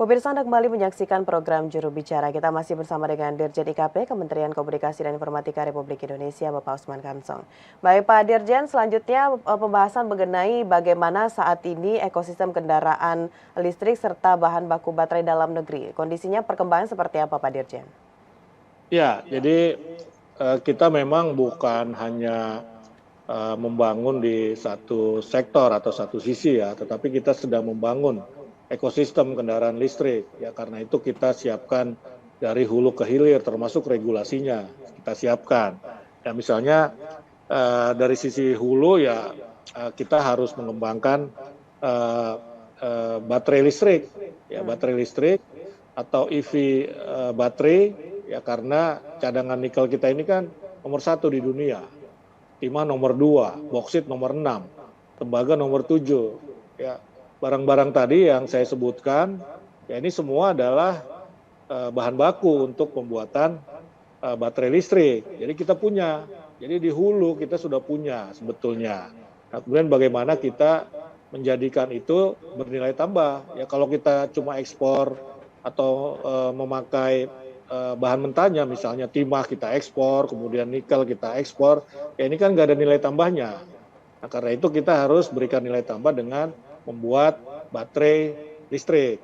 Pemirsa Anda kembali menyaksikan program Juru Bicara. Kita masih bersama dengan Dirjen IKP, Kementerian Komunikasi dan Informatika Republik Indonesia, Bapak Usman Kansong. Baik Pak Dirjen, selanjutnya pembahasan mengenai bagaimana saat ini ekosistem kendaraan listrik serta bahan baku baterai dalam negeri. Kondisinya perkembangan seperti apa Pak Dirjen? Ya, jadi kita memang bukan hanya membangun di satu sektor atau satu sisi ya, tetapi kita sedang membangun ekosistem kendaraan listrik. Ya, karena itu kita siapkan dari hulu ke hilir, termasuk regulasinya kita siapkan. Ya, misalnya dari sisi hulu ya kita harus mengembangkan eh, baterai listrik, ya baterai listrik atau EV baterai, ya karena cadangan nikel kita ini kan nomor 1 di dunia, timah nomor 2, boksit nomor 6, tembaga nomor 7. Ya, barang-barang tadi yang saya sebutkan, ya ini semua adalah bahan baku untuk pembuatan baterai listrik. Jadi kita punya, jadi di hulu kita sudah punya sebetulnya. Nah, kemudian bagaimana kita menjadikan itu bernilai tambah. Ya kalau kita cuma ekspor atau memakai bahan mentahnya, misalnya timah kita ekspor, kemudian nikel kita ekspor, ya ini kan nggak ada nilai tambahnya. Nah, karena itu kita harus berikan nilai tambah dengan membuat baterai listrik.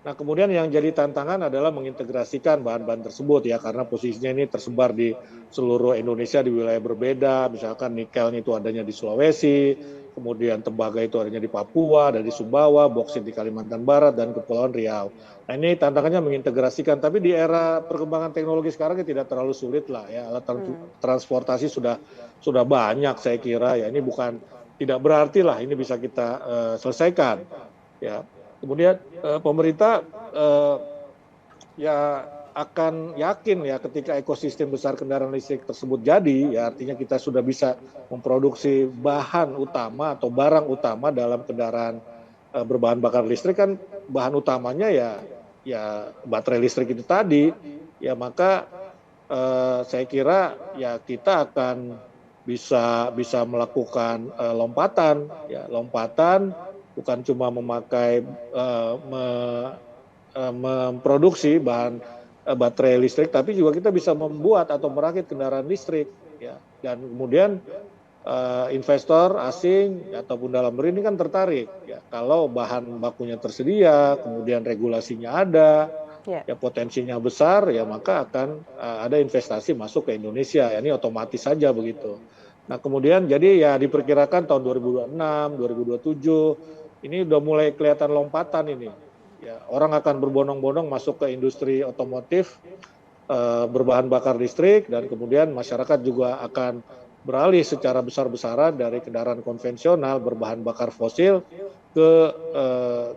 Nah, kemudian yang jadi tantangan adalah mengintegrasikan bahan-bahan tersebut ya, karena posisinya ini tersebar di seluruh Indonesia di wilayah berbeda. Misalkan nikelnya itu adanya di Sulawesi, kemudian tembaga itu adanya di Papua, ada di Sumbawa, boksit di Kalimantan Barat dan Kepulauan Riau. Nah, ini tantangannya mengintegrasikan, tapi di era perkembangan teknologi sekarang ya tidak terlalu sulit lah ya. Alat transportasi sudah banyak saya kira ya. Ini bukan, tidak berarti lah ini bisa kita selesaikan ya. Kemudian pemerintah ya akan yakin ya ketika ekosistem besar kendaraan listrik tersebut jadi, ya artinya kita sudah bisa memproduksi bahan utama atau barang utama dalam kendaraan berbahan bakar listrik, kan bahan utamanya ya baterai listrik itu tadi, ya maka saya kira ya kita akan bisa melakukan lompatan bukan cuma memakai memproduksi bahan baterai listrik, tapi juga kita bisa membuat atau merakit kendaraan listrik ya. Dan kemudian investor asing ataupun dalam negeri ini kan tertarik ya kalau bahan bakunya tersedia, kemudian regulasinya ada, ya potensinya besar, ya maka akan ada investasi masuk ke Indonesia. Ya, ini otomatis saja begitu. Nah, kemudian jadi ya diperkirakan tahun 2026, 2027 ini udah mulai kelihatan lompatan ini. Ya, orang akan berbondong-bondong masuk ke industri otomotif berbahan bakar listrik, dan kemudian masyarakat juga akan beralih secara besar-besaran dari kendaraan konvensional berbahan bakar fosil ke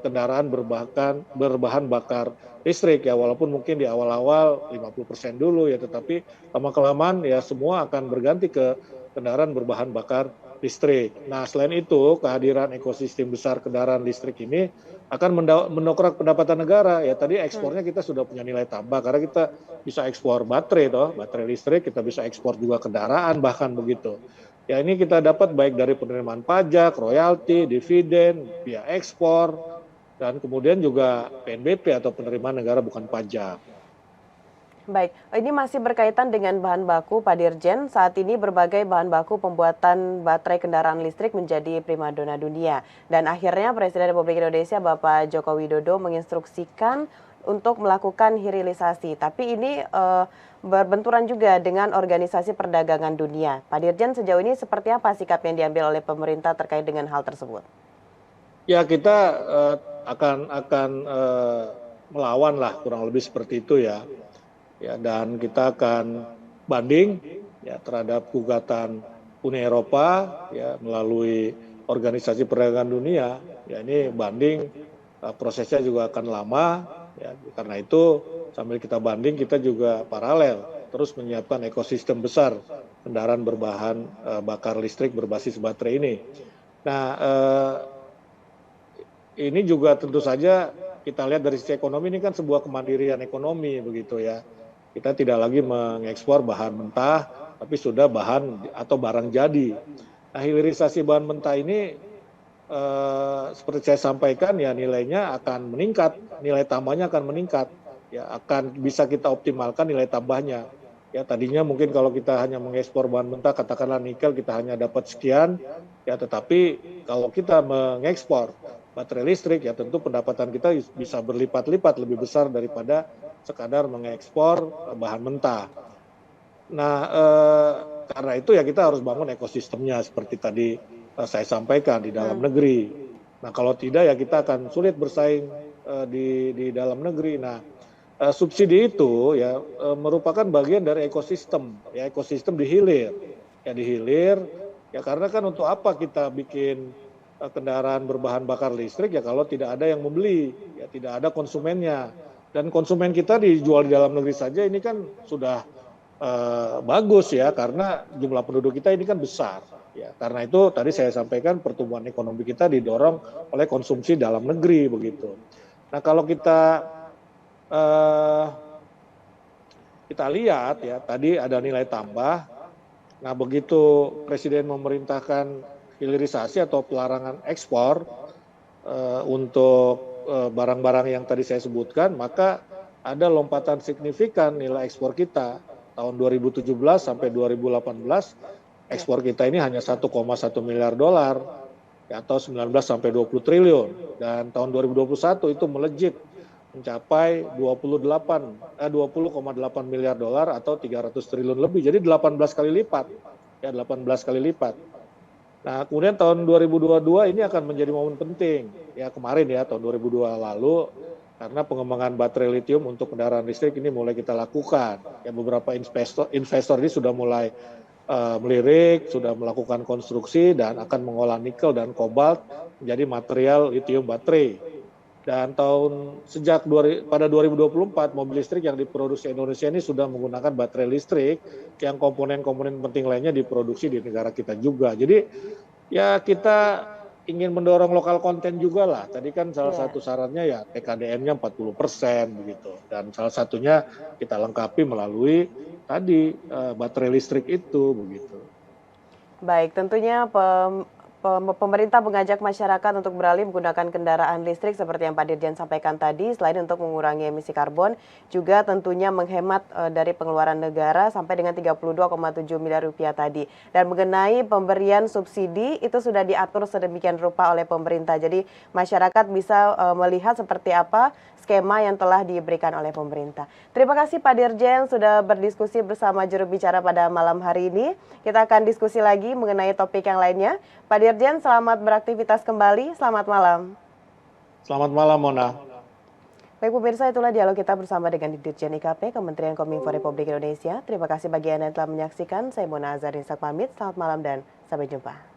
kendaraan berbahan bakar listrik ya, walaupun mungkin di awal-awal 50% dulu ya, tetapi lama-kelamaan ya semua akan berganti ke kendaraan berbahan bakar listrik. Nah, selain itu kehadiran ekosistem besar kendaraan listrik ini akan mendongkrak pendapatan negara ya. Tadi ekspornya kita sudah punya nilai tambah karena kita bisa ekspor baterai baterai listrik, kita bisa ekspor juga kendaraan bahkan begitu. Ya, ini kita dapat baik dari penerimaan pajak, royalti, dividen, biaya ekspor, dan kemudian juga PNBP atau penerimaan negara bukan pajak. Baik, ini masih berkaitan dengan bahan baku Pak Dirjen. Saat ini berbagai bahan baku pembuatan baterai kendaraan listrik menjadi primadona dunia. Dan akhirnya Presiden Republik Indonesia Bapak Joko Widodo menginstruksikan untuk melakukan hilirisasi. Tapi ini berbenturan juga dengan Organisasi Perdagangan Dunia. Pak Dirjen, sejauh ini seperti apa sikap yang diambil oleh pemerintah terkait dengan hal tersebut? Ya, kita akan melawan lah, kurang lebih seperti itu ya. Ya, dan kita akan banding ya terhadap gugatan Uni Eropa ya melalui Organisasi Perdagangan Dunia. Ya, ini banding prosesnya juga akan lama ya. Karena itu sambil kita banding kita juga paralel terus menyiapkan ekosistem besar kendaraan berbahan bakar listrik berbasis baterai ini. Nah, ini juga tentu saja kita lihat dari sisi ekonomi, ini kan sebuah kemandirian ekonomi begitu ya. Kita tidak lagi mengekspor bahan mentah, tapi sudah bahan atau barang jadi. Nah, hilirisasi bahan mentah ini seperti saya sampaikan ya nilainya akan meningkat, nilai tambahnya akan meningkat, ya akan bisa kita optimalkan nilai tambahnya. Ya tadinya mungkin kalau kita hanya mengekspor bahan mentah, katakanlah nikel kita hanya dapat sekian, ya tetapi kalau kita mengekspor baterai listrik ya tentu pendapatan kita bisa berlipat-lipat lebih besar daripada sekadar mengekspor bahan mentah. Nah, karena itu ya kita harus bangun ekosistemnya seperti tadi saya sampaikan di dalam negeri. Nah, kalau tidak ya kita akan sulit bersaing di dalam negeri. Nah, subsidi itu ya merupakan bagian dari ekosistem, ya ekosistem dihilir. Ya dihilir, ya karena kan untuk apa kita bikin kendaraan berbahan bakar listrik ya kalau tidak ada yang membeli, ya tidak ada konsumennya. Dan konsumen kita dijual di dalam negeri saja ini kan sudah bagus ya karena jumlah penduduk kita ini kan besar ya karena itu tadi saya sampaikan pertumbuhan ekonomi kita didorong oleh konsumsi dalam negeri begitu. Nah kalau eh, kita lihat ya tadi ada nilai tambah. Nah begitu Presiden memerintahkan hilirisasi atau pelarangan ekspor untuk barang-barang yang tadi saya sebutkan maka ada lompatan signifikan nilai ekspor kita. Tahun 2017 sampai 2018 ekspor kita ini hanya 1,1 miliar dolar ya, atau 19 sampai 20 triliun dan tahun 2021 itu melejit mencapai 20,8 miliar dolar atau 300 triliun lebih. Jadi 18 kali lipat. Ya 18 kali lipat. Nah, kemudian tahun 2022 ini akan menjadi momen penting. Ya kemarin ya tahun 2002 lalu karena pengembangan baterai lithium untuk kendaraan listrik ini mulai kita lakukan. Ya beberapa investor ini sudah mulai melirik, sudah melakukan konstruksi dan akan mengolah nikel dan kobalt menjadi material lithium baterai. Dan pada 2024 mobil listrik yang diproduksi Indonesia ini sudah menggunakan baterai listrik yang komponen-komponen penting lainnya diproduksi di negara kita juga. Jadi ya kita ingin mendorong lokal konten juga lah. Tadi kan salah satu syaratnya ya TKDN-nya 40% begitu. Dan salah satunya kita lengkapi melalui tadi baterai listrik itu begitu. Baik, tentunya pemerintah mengajak masyarakat untuk beralih menggunakan kendaraan listrik seperti yang Pak Dirjen sampaikan tadi, selain untuk mengurangi emisi karbon, juga tentunya menghemat dari pengeluaran negara sampai dengan 32,7 miliar rupiah tadi. Dan mengenai pemberian subsidi itu sudah diatur sedemikian rupa oleh pemerintah. Jadi masyarakat bisa melihat seperti apa skema yang telah diberikan oleh pemerintah. Terima kasih Pak Dirjen sudah berdiskusi bersama juru bicara pada malam hari ini. Kita akan diskusi lagi mengenai topik yang lainnya. Pak Dirjen, selamat beraktivitas kembali. Selamat malam. Selamat malam, Mona. Baik pemirsa, itulah dialog kita bersama dengan Dirjen IKP Kementerian Kominfo Republik Indonesia. Terima kasih bagi Anda yang telah menyaksikan. Saya Mona Azarin pamit. Selamat malam dan sampai jumpa.